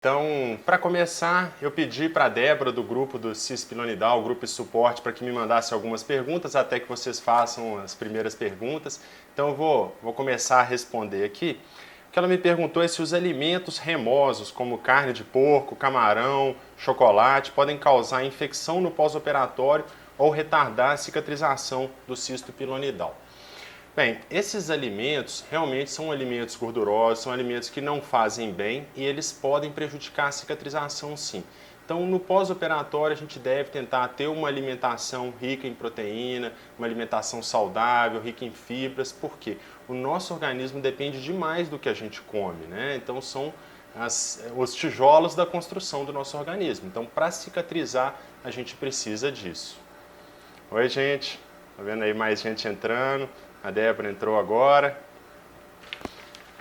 Então, para começar, eu pedi para a Débora do grupo do CIS Pilonidal, grupo de suporte, para que me mandasse algumas perguntas, até que vocês façam as primeiras perguntas. Então, eu vou começar a responder aqui. O que ela me perguntou é se os alimentos remosos, como carne de porco, camarão, chocolate, podem causar infecção no pós-operatório ou retardar a cicatrização do cisto pilonidal. Bem, esses alimentos realmente são alimentos gordurosos, são alimentos que não fazem bem e eles podem prejudicar a cicatrização sim. Então, no pós-operatório, a gente deve tentar ter uma alimentação rica em proteína, uma alimentação saudável, rica em fibras, porque o nosso organismo depende demais do que a gente come, né? Então, são os tijolos da construção do nosso organismo. Então, para cicatrizar, a gente precisa disso. Oi, gente. Tá vendo aí mais gente entrando? A Débora entrou agora.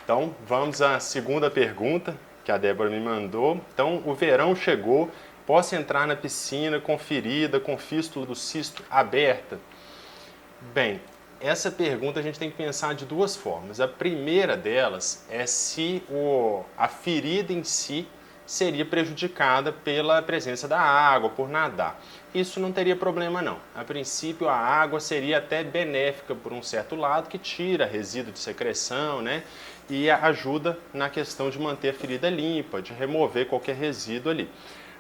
Então, vamos à segunda pergunta que a Débora me mandou. Então, o verão chegou, posso entrar na piscina com ferida, com fístula do cisto aberta? Bem, essa pergunta a gente tem que pensar de duas formas. A primeira delas é se a ferida em si seria prejudicada pela presença da água, por nadar. Isso não teria problema não. A princípio a água seria até benéfica por um certo lado, que tira resíduo de secreção, né? E ajuda na questão de manter a ferida limpa, de remover qualquer resíduo ali.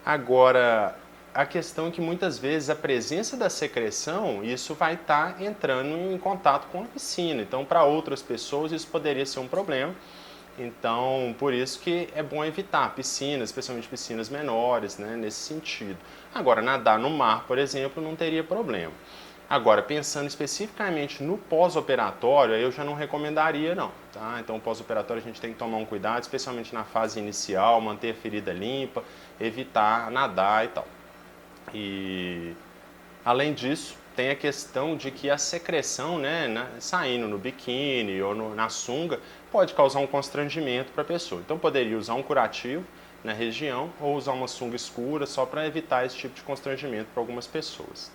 Agora, a questão é que muitas vezes a presença da secreção, isso vai estar entrando em contato com a piscina. Então, para outras pessoas isso poderia ser um problema. Então, por isso que é bom evitar piscinas, especialmente piscinas menores, né, nesse sentido. Agora, nadar no mar, por exemplo, não teria problema. Agora, pensando especificamente no pós-operatório, eu já não recomendaria não, tá? Então, pós-operatório a gente tem que tomar um cuidado, especialmente na fase inicial, manter a ferida limpa, evitar nadar e tal. E, além disso, tem a questão de que a secreção, né, saindo no biquíni ou na sunga, pode causar um constrangimento para a pessoa. Então poderia usar um curativo na região ou usar uma sunga escura só para evitar esse tipo de constrangimento para algumas pessoas.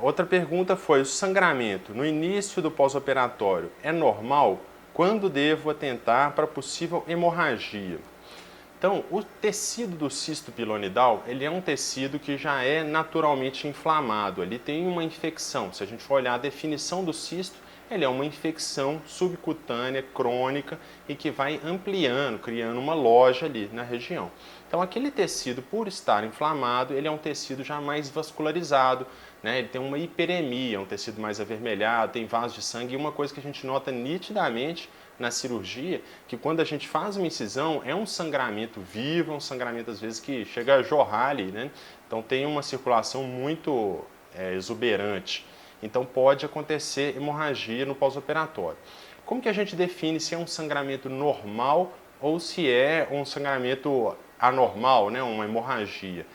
Outra pergunta foi, o sangramento no início do pós-operatório é normal? Quando devo atentar para possível hemorragia? Então, o tecido do cisto pilonidal, ele é um tecido que já é naturalmente inflamado, ele tem uma infecção. Se a gente for olhar a definição do cisto, ele é uma infecção subcutânea crônica e que vai ampliando, criando uma loja ali na região. Então, aquele tecido, por estar inflamado, ele é um tecido já mais vascularizado, né? Ele tem uma hiperemia, um tecido mais avermelhado, tem vasos de sangue. E uma coisa que a gente nota nitidamente na cirurgia, que quando a gente faz uma incisão, é um sangramento vivo, um sangramento às vezes que chega a jorrar ali, né? Então tem uma circulação muito exuberante. Então pode acontecer hemorragia no pós-operatório. Como que a gente define se é um sangramento normal ou se é um sangramento anormal, né? Uma hemorragia?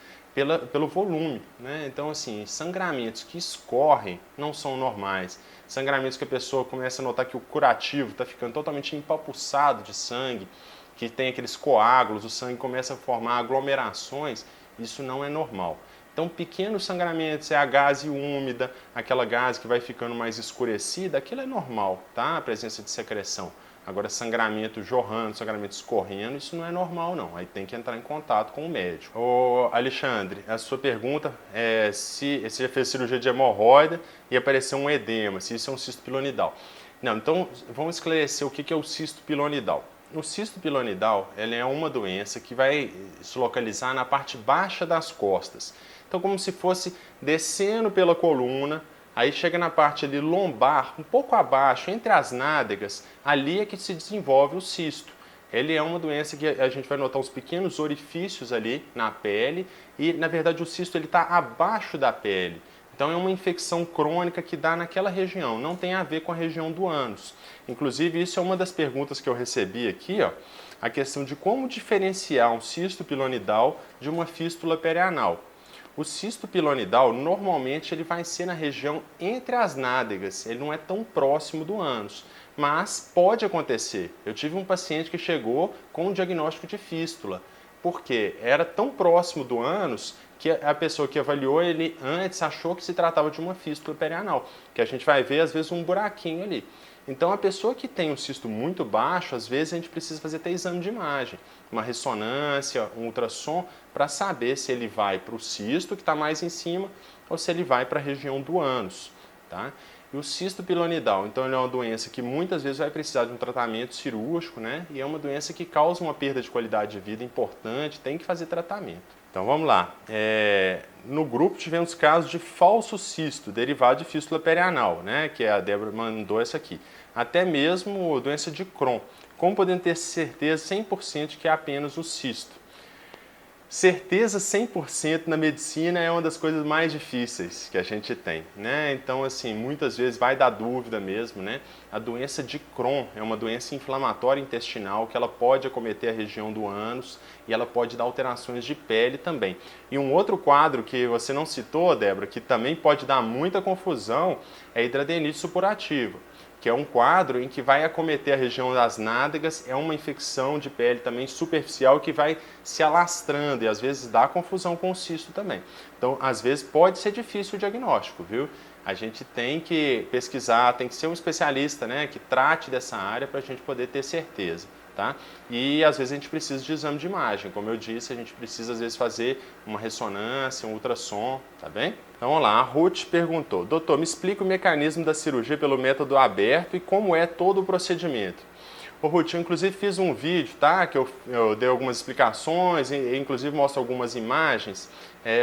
Pelo volume, né? Então, assim, sangramentos que escorrem não são normais. Sangramentos que a pessoa começa a notar que o curativo está ficando totalmente empapuçado de sangue, que tem aqueles coágulos, o sangue começa a formar aglomerações, isso não é normal. Então, pequenos sangramentos, é a gaze úmida, aquela gaze que vai ficando mais escurecida, aquilo é normal, tá? A presença de secreção. Agora, sangramento jorrando, sangramento escorrendo, isso não é normal não. Aí tem que entrar em contato com o médico. Ô Alexandre, a sua pergunta é se você já fez cirurgia de hemorroida e apareceu um edema, se isso é um cisto pilonidal. Não, então vamos esclarecer o que é o cisto pilonidal. O cisto pilonidal, ele é uma doença que vai se localizar na parte baixa das costas. Então, como se fosse descendo pela coluna, aí chega na parte ali lombar, um pouco abaixo, entre as nádegas, ali é que se desenvolve o cisto. Ele é uma doença que a gente vai notar uns pequenos orifícios ali na pele e, na verdade, o cisto está abaixo da pele. Então é uma infecção crônica que dá naquela região, não tem a ver com a região do ânus. Inclusive, isso é uma das perguntas que eu recebi aqui, ó, a questão de como diferenciar um cisto pilonidal de uma fístula perianal. O cisto pilonidal, normalmente, ele vai ser na região entre as nádegas, ele não é tão próximo do ânus, mas pode acontecer. Eu tive um paciente que chegou com um diagnóstico de fístula, porque era tão próximo do ânus que a pessoa que avaliou ele antes achou que se tratava de uma fístula perianal, que a gente vai ver, às vezes, um buraquinho ali. Então, a pessoa que tem um cisto muito baixo, às vezes a gente precisa fazer até exame de imagem. uma ressonância, um ultrassom, para saber se ele vai para o cisto, que está mais em cima, ou se ele vai para a região do ânus. Tá? E o cisto pilonidal, então ele é uma doença que muitas vezes vai precisar de um tratamento cirúrgico, né? E é uma doença que causa uma perda de qualidade de vida importante, tem que fazer tratamento. Então vamos lá. No grupo tivemos casos de falso cisto, derivado de fístula perianal, né? Que a Débora mandou essa aqui. Até mesmo doença de Crohn. Como podemos ter certeza 100% de que é apenas o cisto? Certeza 100% na medicina é uma das coisas mais difíceis que a gente tem, né? Então, assim, muitas vezes vai dar dúvida mesmo, né? A doença de Crohn é uma doença inflamatória intestinal que ela pode acometer a região do ânus e ela pode dar alterações de pele também. E um outro quadro que você não citou, Débora, que também pode dar muita confusão, é a hidradenite supurativa, que é um quadro em que vai acometer a região das nádegas, é uma infecção de pele também superficial que vai se alastrando e às vezes dá confusão com o cisto também. Então, às vezes pode ser difícil o diagnóstico, viu? A gente tem que pesquisar, tem que ser um especialista, né, que trate dessa área para a gente poder ter certeza. Tá? E às vezes a gente precisa de exame de imagem, como eu disse, a gente precisa às vezes fazer uma ressonância, um ultrassom, tá bem? Então vamos lá, a Ruth perguntou: doutor, me explica o mecanismo da cirurgia pelo método aberto e como é todo o procedimento. Ô Ruth, eu inclusive fiz um vídeo, tá? Que eu dei algumas explicações e inclusive mostro algumas imagens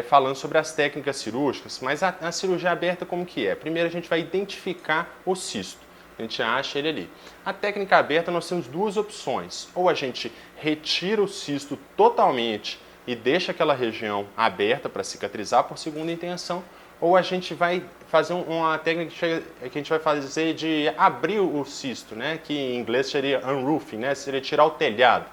falando sobre as técnicas cirúrgicas, mas a cirurgia aberta como que é? Primeiro a gente vai identificar o cisto. A gente acha ele ali. A técnica aberta nós temos duas opções. Ou a gente retira o cisto totalmente e deixa aquela região aberta para cicatrizar por segunda intenção, ou a gente vai fazer uma técnica que a gente vai fazer de abrir o cisto, né? Que em inglês seria unroofing, né? Seria tirar o telhado.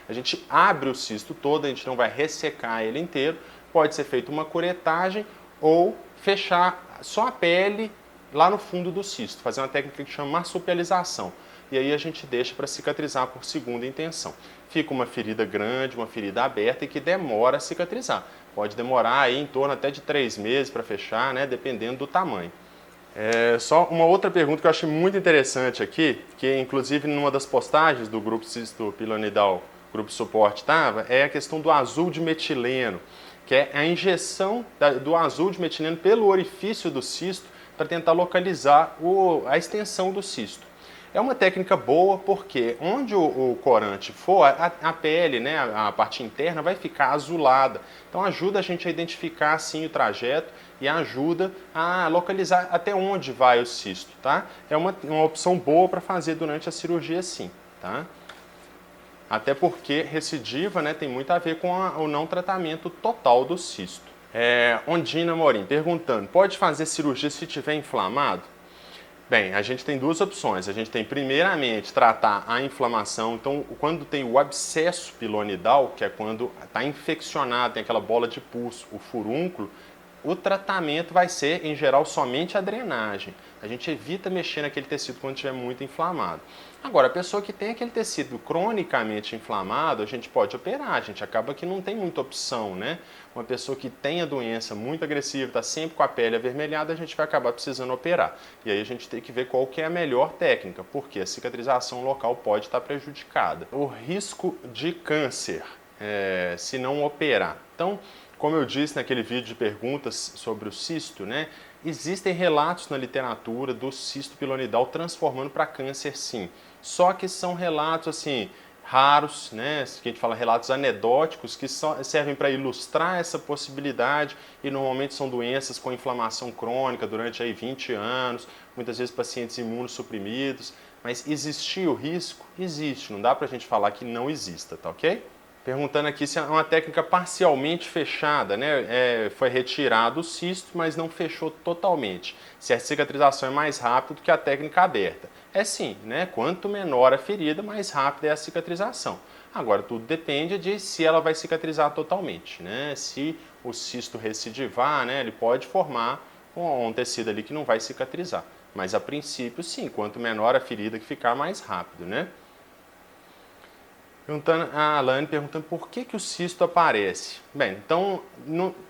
A gente abre o cisto todo, a gente não vai ressecar ele inteiro. Pode ser feita uma curetagem ou fechar só a pele lá no fundo do cisto, fazer uma técnica que chama marsupialização. E aí a gente deixa para cicatrizar por segunda intenção. Fica uma ferida grande, uma ferida aberta e que demora a cicatrizar. Pode demorar aí em torno até de 3 meses para fechar, né, dependendo do tamanho. Só uma outra pergunta que eu achei muito interessante aqui, que inclusive numa das postagens do grupo Cisto Pilonidal, grupo suporte estava, é a questão do azul de metileno, que é a injeção do azul de metileno pelo orifício do cisto para tentar localizar a extensão do cisto. É uma técnica boa porque onde o corante for, a pele, né, a parte interna vai ficar azulada. Então ajuda a gente a identificar assim o trajeto e ajuda a localizar até onde vai o cisto, tá? É uma opção boa para fazer durante a cirurgia sim, tá? Até porque recidiva, né, tem muito a ver com o não tratamento total do cisto. Ondina Morim perguntando: pode fazer cirurgia se estiver inflamado? Bem, a gente tem duas opções. A gente tem primeiramente tratar a inflamação. Então, quando tem o abscesso pilonidal, que é quando está infeccionado, tem aquela bola de pus, o furúnculo, o tratamento vai ser, em geral, somente a drenagem. A gente evita mexer naquele tecido quando estiver muito inflamado. Agora, a pessoa que tem aquele tecido cronicamente inflamado, a gente pode operar, a gente acaba que não tem muita opção, né? Uma pessoa que tem a doença muito agressiva, está sempre com a pele avermelhada, a gente vai acabar precisando operar. E aí a gente tem que ver qual que é a melhor técnica, porque a cicatrização local pode estar prejudicada. O risco de câncer, se não operar. Então, como eu disse naquele vídeo de perguntas sobre o cisto, né? Existem relatos na literatura do cisto pilonidal transformando para câncer, sim. Só que são relatos assim raros, né? Que a gente fala relatos anedóticos que só servem para ilustrar essa possibilidade e normalmente são doenças com inflamação crônica durante aí 20 anos, muitas vezes pacientes imunossuprimidos. Mas existir o risco? Existe. Não dá para a gente falar que não exista, tá ok? Perguntando aqui se é uma técnica parcialmente fechada, né? Foi retirado o cisto, mas não fechou totalmente. Se a cicatrização é mais rápida do que a técnica aberta. É sim, né? Quanto menor a ferida, mais rápida é a cicatrização. Agora, tudo depende de se ela vai cicatrizar totalmente, né? Se o cisto recidivar, né? Ele pode formar um tecido ali que não vai cicatrizar. Mas a princípio, sim, quanto menor a ferida que ficar, mais rápido, né? A Alane perguntando por que o cisto aparece. Bem, então,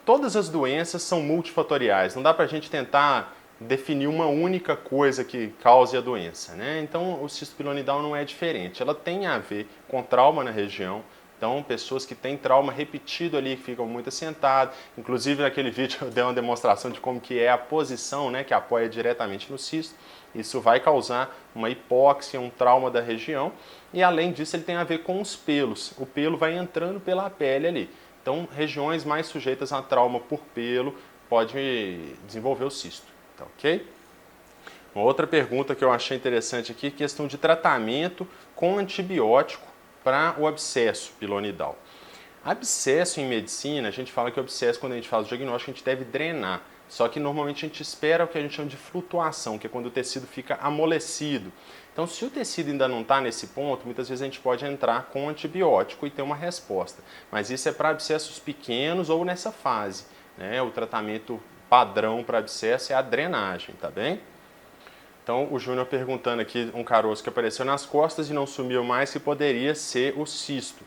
todas as doenças são multifatoriais, não dá para a gente tentar definir uma única coisa que cause a doença, né? Então, o cisto pilonidal não é diferente, ela tem a ver com trauma na região, Então, pessoas que têm trauma repetido ali, que ficam muito assentados. Inclusive, naquele vídeo eu dei uma demonstração de como que é a posição, né, que apoia diretamente no cisto. Isso vai causar uma hipóxia, um trauma da região. E, além disso, ele tem a ver com os pelos. O pelo vai entrando pela pele ali. Então, regiões mais sujeitas a trauma por pelo pode desenvolver o cisto. Tá ok? Uma outra pergunta que eu achei interessante aqui, questão de tratamento com antibiótico para o abscesso pilonidal. Abscesso em medicina, a gente fala que o abscesso, quando a gente faz o diagnóstico, a gente deve drenar. Só que normalmente a gente espera o que a gente chama de flutuação, que é quando o tecido fica amolecido. Então, se o tecido ainda não está nesse ponto, muitas vezes a gente pode entrar com antibiótico e ter uma resposta. Mas isso é para abscessos pequenos ou nessa fase, né? O tratamento padrão para abscesso é a drenagem, tá bem? Então, o Júnior perguntando aqui, um caroço que apareceu nas costas e não sumiu mais, que poderia ser o cisto.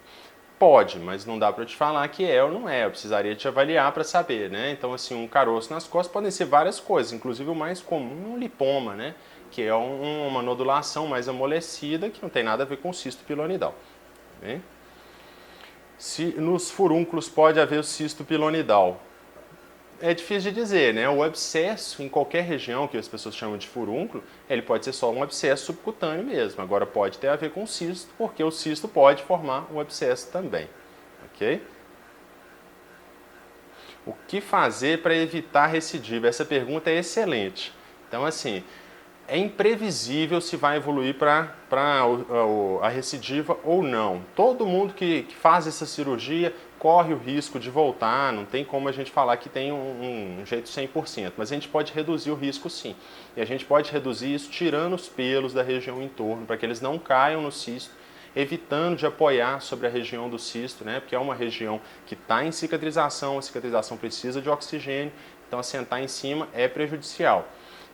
Pode, mas não dá para eu te falar que é ou não é, eu precisaria te avaliar para saber, né? Então, assim, um caroço nas costas podem ser várias coisas, inclusive o mais comum é um lipoma, né? Que é uma nodulação mais amolecida, que não tem nada a ver com cisto pilonidal. Tá bem? Se nos furúnculos pode haver o cisto pilonidal. É difícil de dizer, né? O abscesso em qualquer região que as pessoas chamam de furúnculo, ele pode ser só um abscesso subcutâneo mesmo. Agora pode ter a ver com cisto, porque o cisto pode formar um abscesso também, ok? O que fazer para evitar recidiva? Essa pergunta é excelente. Então, assim, é imprevisível se vai evoluir para a recidiva ou não. Todo mundo que faz essa cirurgia corre o risco de voltar, não tem como a gente falar que tem um jeito 100%, mas a gente pode reduzir o risco sim. E a gente pode reduzir isso tirando os pelos da região em torno, para que eles não caiam no cisto, evitando de apoiar sobre a região do cisto, né? Porque é uma região que está em cicatrização, a cicatrização precisa de oxigênio, então assentar em cima é prejudicial.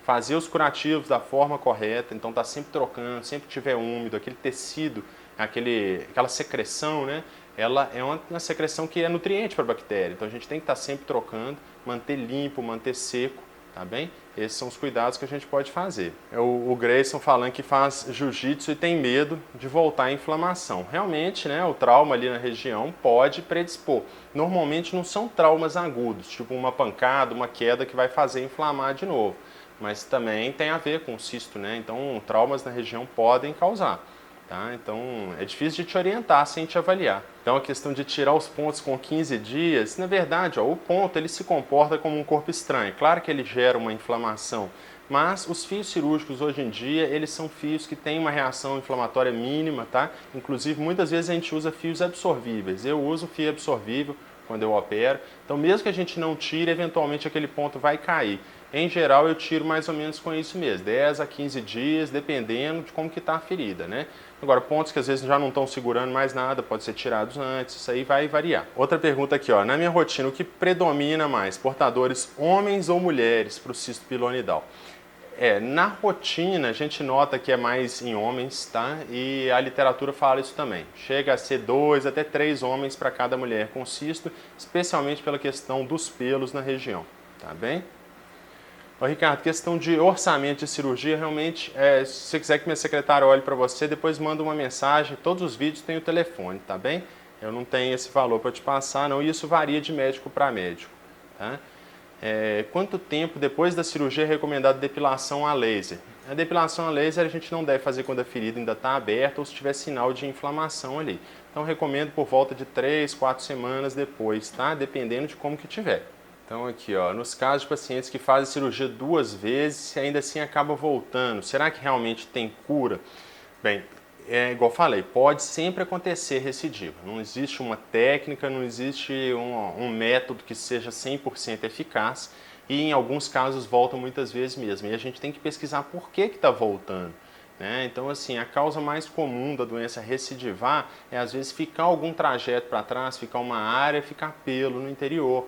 Fazer os curativos da forma correta, então tá sempre trocando, sempre que tiver úmido, aquele tecido, aquela secreção, né? Ela é uma secreção que é nutriente para a bactéria, então a gente tem que estar sempre trocando, manter limpo, manter seco, tá bem? Esses são os cuidados que a gente pode fazer. É o Grayson falando que faz jiu-jitsu e tem medo de voltar à inflamação. Realmente, né, o trauma ali na região pode predispor. Normalmente não são traumas agudos, tipo uma pancada, uma queda que vai fazer inflamar de novo. Mas também tem a ver com o cisto, né? Então, traumas na região podem causar. Tá? Então, é difícil de te orientar sem te avaliar. Então, a questão de tirar os pontos com 15 dias, na verdade, ó, o ponto ele se comporta como um corpo estranho. Claro que ele gera uma inflamação, mas os fios cirúrgicos hoje em dia, eles são fios que têm uma reação inflamatória mínima, tá? Inclusive, muitas vezes a gente usa fios absorvíveis. Eu uso fio absorvível quando eu opero. Então, mesmo que a gente não tire, eventualmente aquele ponto vai cair. Em geral, eu tiro mais ou menos com isso mesmo, 10 a 15 dias, dependendo de como que está a ferida, né? Agora, pontos que às vezes já não estão segurando mais nada, pode ser tirados antes, isso aí vai variar. Outra pergunta aqui, ó, na minha rotina, o que predomina mais, portadores homens ou mulheres para o cisto pilonidal? Na rotina a gente nota que é mais em homens, tá? E a literatura fala isso também. Chega a ser 2 até 3 homens para cada mulher com cisto, especialmente pela questão dos pelos na região, tá bem? Ô, Ricardo, questão de orçamento de cirurgia, realmente, se você quiser que minha secretária olhe para você, depois manda uma mensagem, todos os vídeos têm o telefone, tá bem? Eu não tenho esse valor para te passar, não, e isso varia de médico para médico, tá? Quanto tempo depois da cirurgia é recomendado depilação a laser? A depilação a laser a gente não deve fazer quando a ferida ainda está aberta ou se tiver sinal de inflamação ali. Então, recomendo por volta de 3, 4 semanas depois, tá? Dependendo de como que tiver. Então aqui, ó, nos casos de pacientes que fazem cirurgia 2 vezes e ainda assim acaba voltando, será que realmente tem cura? Bem, igual falei, pode sempre acontecer recidiva. Não existe uma técnica, não existe um método que seja 100% eficaz e em alguns casos volta muitas vezes mesmo. E a gente tem que pesquisar por que está voltando. Né? Então, assim, a causa mais comum da doença recidivar é às vezes ficar algum trajeto para trás, ficar uma área, ficar pelo no interior.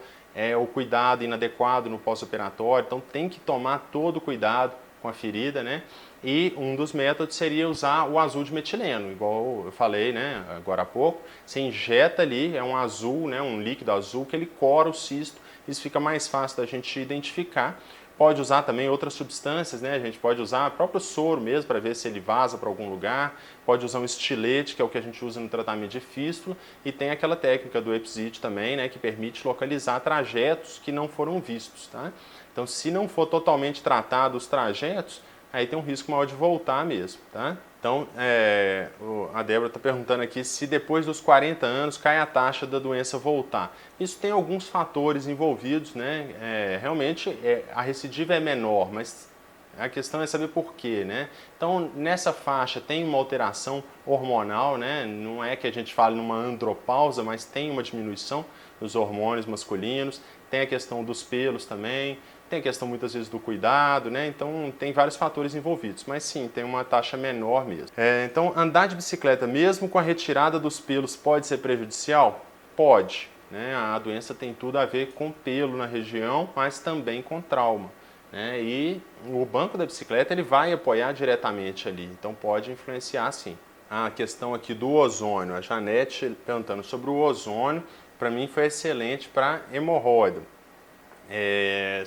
O cuidado inadequado no pós-operatório, então tem que tomar todo o cuidado com a ferida, né? E um dos métodos seria usar o azul de metileno, igual eu falei, né, agora há pouco. Você injeta ali, é um azul, né, um líquido azul que ele cora o cisto, isso fica mais fácil da gente identificar. Pode usar também outras substâncias, né? A gente pode usar o próprio soro mesmo para ver se ele vaza para algum lugar. Pode usar um estilete, que é o que a gente usa no tratamento de fístula. E tem aquela técnica do EPSIT também, né? Que permite localizar trajetos que não foram vistos, tá? Então, se não for totalmente tratado os trajetos, aí tem um risco maior de voltar mesmo, tá? Então, a Débora está perguntando aqui se depois dos 40 anos cai a taxa da doença voltar. Isso tem alguns fatores envolvidos, né? Realmente a recidiva é menor, mas a questão é saber por quê, né? Então, nessa faixa tem uma alteração hormonal, né? Não é que a gente fale numa andropausa, mas tem uma diminuição dos hormônios masculinos. Tem a questão dos pelos também. Tem a questão muitas vezes do cuidado, né? Então tem vários fatores envolvidos, mas sim, tem uma taxa menor mesmo. Então andar de bicicleta mesmo com a retirada dos pelos pode ser prejudicial? Pode, né? A doença tem tudo a ver com pelo na região, mas também com trauma, né? E o banco da bicicleta ele vai apoiar diretamente ali, então pode influenciar sim. A questão aqui do ozônio, a Janete perguntando sobre o ozônio, para mim foi excelente para hemorroida.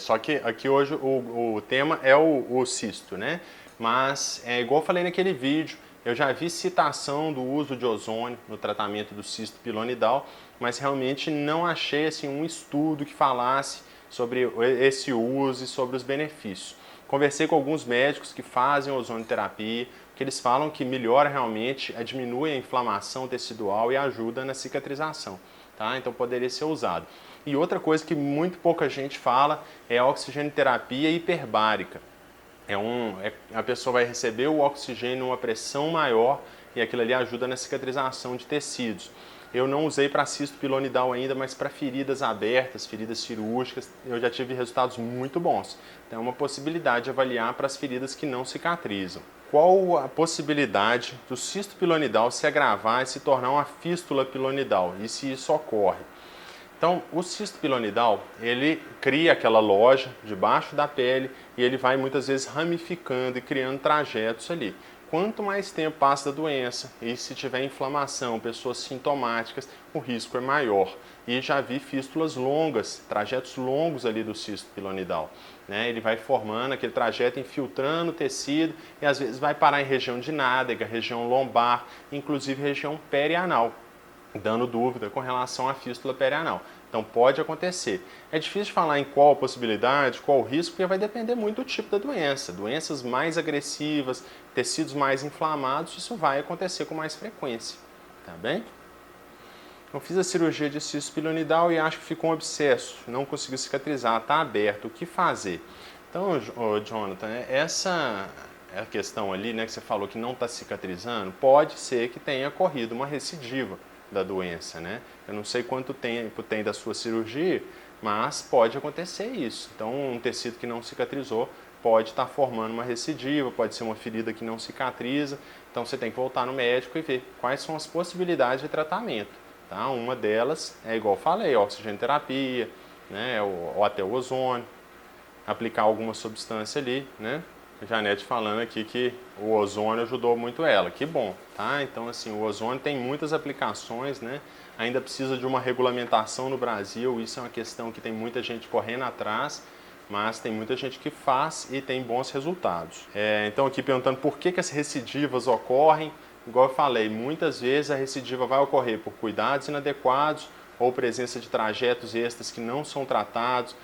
Só que aqui hoje o tema é o cisto, né? Mas, igual eu falei naquele vídeo, eu já vi citação do uso de ozônio no tratamento do cisto pilonidal, mas realmente não achei assim, um estudo que falasse sobre esse uso e sobre os benefícios. Conversei com alguns médicos que fazem ozonioterapia, que eles falam que melhora realmente, diminui a inflamação tecidual e ajuda na cicatrização, tá? Então poderia ser usado. E outra coisa que muito pouca gente fala é a oxigenoterapia hiperbárica. A pessoa vai receber o oxigênio numa pressão maior e aquilo ali ajuda na cicatrização de tecidos. Eu não usei para cisto pilonidal ainda, mas para feridas abertas, feridas cirúrgicas, eu já tive resultados muito bons. Então é uma possibilidade de avaliar para as feridas que não cicatrizam. Qual a possibilidade do cisto pilonidal se agravar e se tornar uma fístula pilonidal? E se isso ocorre? Então, o cisto pilonidal, ele cria aquela loja debaixo da pele e ele vai muitas vezes ramificando e criando trajetos ali. Quanto mais tempo passa da doença e se tiver inflamação, pessoas sintomáticas, o risco é maior. E já vi fístulas longas, trajetos longos ali do cisto pilonidal, né? Ele vai formando aquele trajeto, infiltrando o tecido e às vezes vai parar em região de nádega, região lombar, inclusive região perianal, dando dúvida com relação à fístula perianal. Então pode acontecer. É difícil falar em qual possibilidade, qual o risco, porque vai depender muito do tipo da doença. Doenças mais agressivas, tecidos mais inflamados, isso vai acontecer com mais frequência, tá bem? Eu fiz a cirurgia de cisto pilonidal e acho que ficou um abscesso, não conseguiu cicatrizar, está aberto, o que fazer? Então, Jonathan, essa é a questão ali, né, que você falou que não está cicatrizando, pode ser que tenha ocorrido uma recidiva da doença, né? Eu não sei quanto tempo tem da sua cirurgia, mas pode acontecer isso. Então, um tecido que não cicatrizou pode estar formando uma recidiva, pode ser uma ferida que não cicatriza. Então, você tem que voltar no médico e ver quais são as possibilidades de tratamento, tá? Uma delas é, igual eu falei, oxigenoterapia, né? Ou até o ozônio, aplicar alguma substância ali, né? Janete falando aqui que o ozônio ajudou muito ela, que bom, tá? Então, assim, o ozônio tem muitas aplicações, né? Ainda precisa de uma regulamentação no Brasil, isso é uma questão que tem muita gente correndo atrás, mas tem muita gente que faz e tem bons resultados. Então, aqui perguntando por que as recidivas ocorrem, igual eu falei, muitas vezes a recidiva vai ocorrer por cuidados inadequados ou presença de trajetos extras que não são tratados,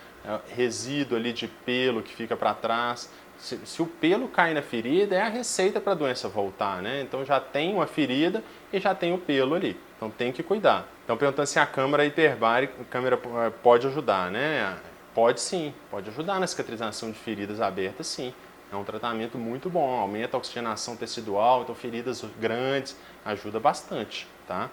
resíduo ali de pelo que fica para trás. Se o pelo cai na ferida, é a receita para a doença voltar, né? Então já tem uma ferida e já tem o pelo ali. Então tem que cuidar. Então perguntando se a câmara hiperbárica pode ajudar, né? Pode sim, pode ajudar na cicatrização de feridas abertas, sim. É um tratamento muito bom, aumenta a oxigenação tecidual, então feridas grandes, ajuda bastante, tá?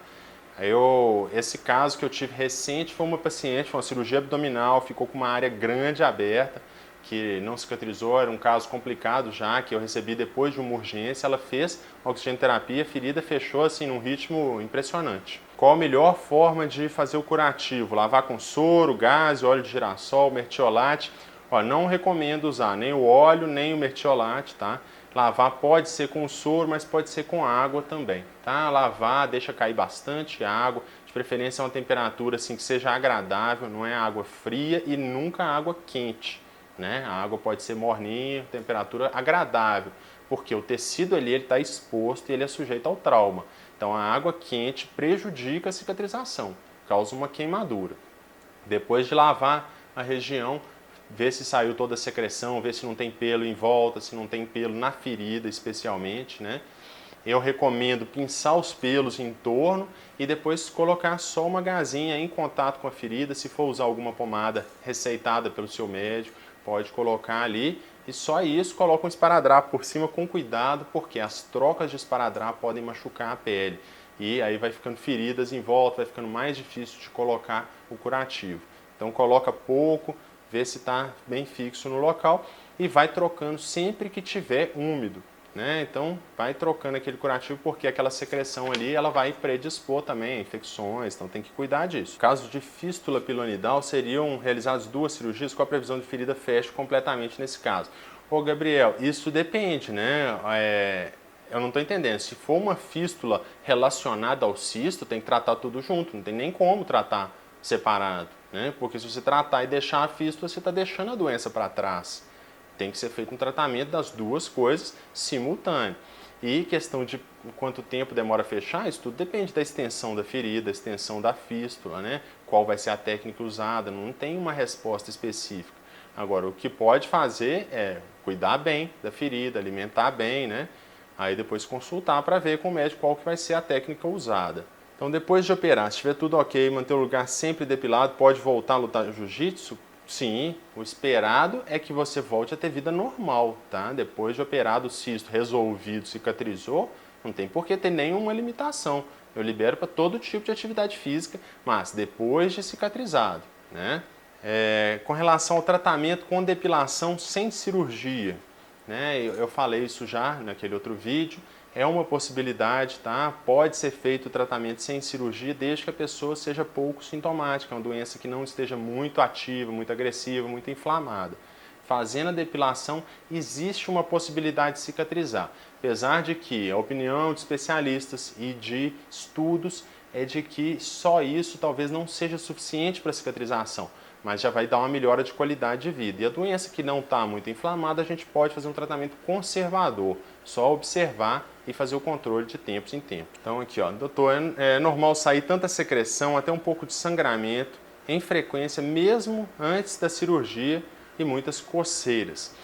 Esse caso que eu tive recente foi uma paciente, foi uma cirurgia abdominal, ficou com uma área grande aberta, que não cicatrizou, era um caso complicado já, que eu recebi depois de uma urgência, ela fez oxigenoterapia, a ferida fechou assim num ritmo impressionante. Qual a melhor forma de fazer o curativo? Lavar com soro, gás, óleo de girassol, mertiolate? Ó, não recomendo usar nem o óleo, nem o mertiolate, tá? Lavar pode ser com soro, mas pode ser com água também, tá? Lavar, deixa cair bastante água, de preferência a uma temperatura assim que seja agradável, não é água fria e nunca água quente. né? A água pode ser morninha, temperatura agradável, porque o tecido ali está exposto e ele é sujeito ao trauma. Então a água quente prejudica a cicatrização, causa uma queimadura. Depois de lavar a região, ver se saiu toda a secreção, ver se não tem pelo em volta, se não tem pelo na ferida especialmente, né? Eu recomendo pinçar os pelos em torno e depois colocar só uma gazinha em contato com a ferida. Se for usar alguma pomada receitada pelo seu médico, pode colocar ali. E só isso, coloca um esparadrapo por cima com cuidado, porque as trocas de esparadrapo podem machucar a pele. E aí vai ficando feridas em volta, vai ficando mais difícil de colocar o curativo. Então coloca pouco, vê se está bem fixo no local e vai trocando sempre que tiver úmido. Né? Então vai trocando aquele curativo porque aquela secreção ali ela vai predispor também a infecções, então tem que cuidar disso. No caso de fístula pilonidal, seriam realizadas 2 cirurgias com a previsão de ferida feche completamente nesse caso. Ô Gabriel, isso depende, né? Eu não estou entendendo. Se for uma fístula relacionada ao cisto, tem que tratar tudo junto, não tem nem como tratar separado, né? Porque se você tratar e deixar a fístula, você está deixando a doença para trás. Tem que ser feito um tratamento das duas coisas simultâneo. E questão de quanto tempo demora a fechar, isso tudo depende da extensão da ferida, da extensão da fístula, né? Qual vai ser a técnica usada, não tem uma resposta específica. Agora, o que pode fazer é cuidar bem da ferida, alimentar bem, né? Aí depois consultar para ver com o médico qual que vai ser a técnica usada. Então, depois de operar, se estiver tudo ok, manter o lugar sempre depilado, pode voltar a lutar jiu-jitsu? Sim, o esperado é que você volte a ter vida normal, tá? Depois de operado o cisto, resolvido, cicatrizou, não tem por que ter nenhuma limitação. Eu libero para todo tipo de atividade física, mas depois de cicatrizado, né? Com relação ao tratamento com depilação sem cirurgia, né? Eu falei isso já naquele outro vídeo. É uma possibilidade, tá? Pode ser feito o tratamento sem cirurgia desde que a pessoa seja pouco sintomática, uma doença que não esteja muito ativa, muito agressiva, muito inflamada. Fazendo a depilação, existe uma possibilidade de cicatrizar, apesar de que a opinião de especialistas e de estudos é de que só isso talvez não seja suficiente para a cicatrização, mas já vai dar uma melhora de qualidade de vida. E a doença que não está muito inflamada, a gente pode fazer um tratamento conservador, só observar e fazer o controle de tempos em tempos. Então aqui, ó, doutor, é normal sair tanta secreção, até um pouco de sangramento, em frequência, mesmo antes da cirurgia e muitas coceiras.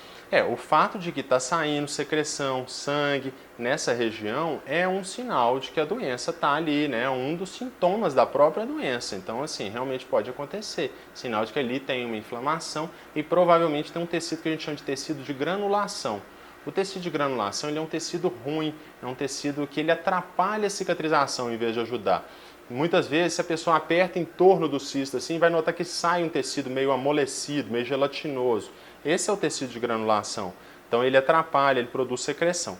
O fato de que está saindo secreção, sangue nessa região é um sinal de que a doença está ali, né? Um dos sintomas da própria doença. Então, assim, realmente pode acontecer. Sinal de que ali tem uma inflamação e provavelmente tem um tecido que a gente chama de tecido de granulação. O tecido de granulação ele é um tecido ruim, é um tecido que ele atrapalha a cicatrização em vez de ajudar. Muitas vezes, se a pessoa aperta em torno do cisto assim, vai notar que sai um tecido meio amolecido, meio gelatinoso. Esse é o tecido de granulação. Então ele atrapalha, ele produz secreção.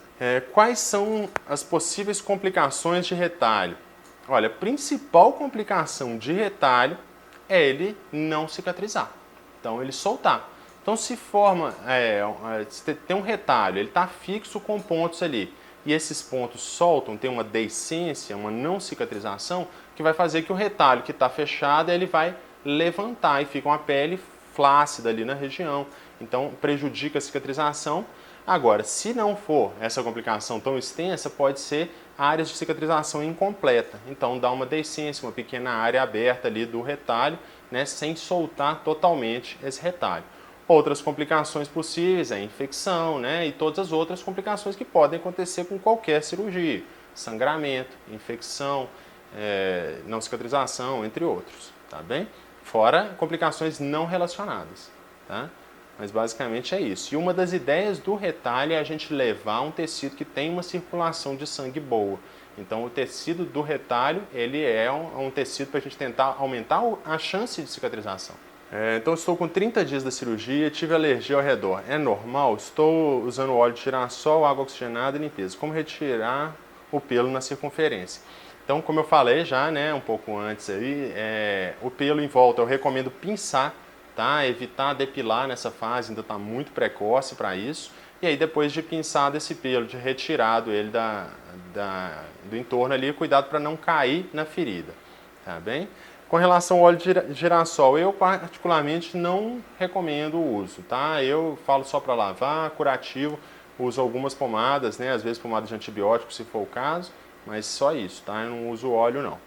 Quais são as possíveis complicações de retalho? Olha, a principal complicação de retalho é ele não cicatrizar. Então ele soltar. Então se forma, tem um retalho, ele está fixo com pontos ali. E esses pontos soltam, tem uma deiscência, uma não cicatrização, que vai fazer que o retalho que está fechado, ele vai levantar e fica uma pele flácida ali na região. Então prejudica a cicatrização. Agora, se não for essa complicação tão extensa, pode ser áreas de cicatrização incompleta. Então dá uma deiscência, uma pequena área aberta ali do retalho, né, sem soltar totalmente esse retalho. Outras complicações possíveis é infecção, né, e todas as outras complicações que podem acontecer com qualquer cirurgia. Sangramento, infecção, não cicatrização, entre outros, tá bem? Fora complicações não relacionadas, tá? Mas basicamente é isso. E uma das ideias do retalho é a gente levar um tecido que tem uma circulação de sangue boa. Então o tecido do retalho, ele é um tecido para a gente tentar aumentar a chance de cicatrização. Então estou com 30 dias da cirurgia, tive alergia ao redor. É normal? Estou usando óleo de girassol, água oxigenada e limpeza. Como retirar o pelo na circunferência? Então, como eu falei já, né, um pouco antes aí, o pelo em volta eu recomendo pinçar, tá? Evitar depilar nessa fase, ainda está muito precoce para isso. E aí depois de pinçado esse pelo, de retirado ele do entorno ali, cuidado para não cair na ferida, tá bem? Com relação ao óleo de girassol, eu particularmente não recomendo o uso, tá? Eu falo só para lavar, curativo, uso algumas pomadas, né? Às vezes pomada de antibiótico, se for o caso, mas só isso, tá? Eu não uso óleo, não.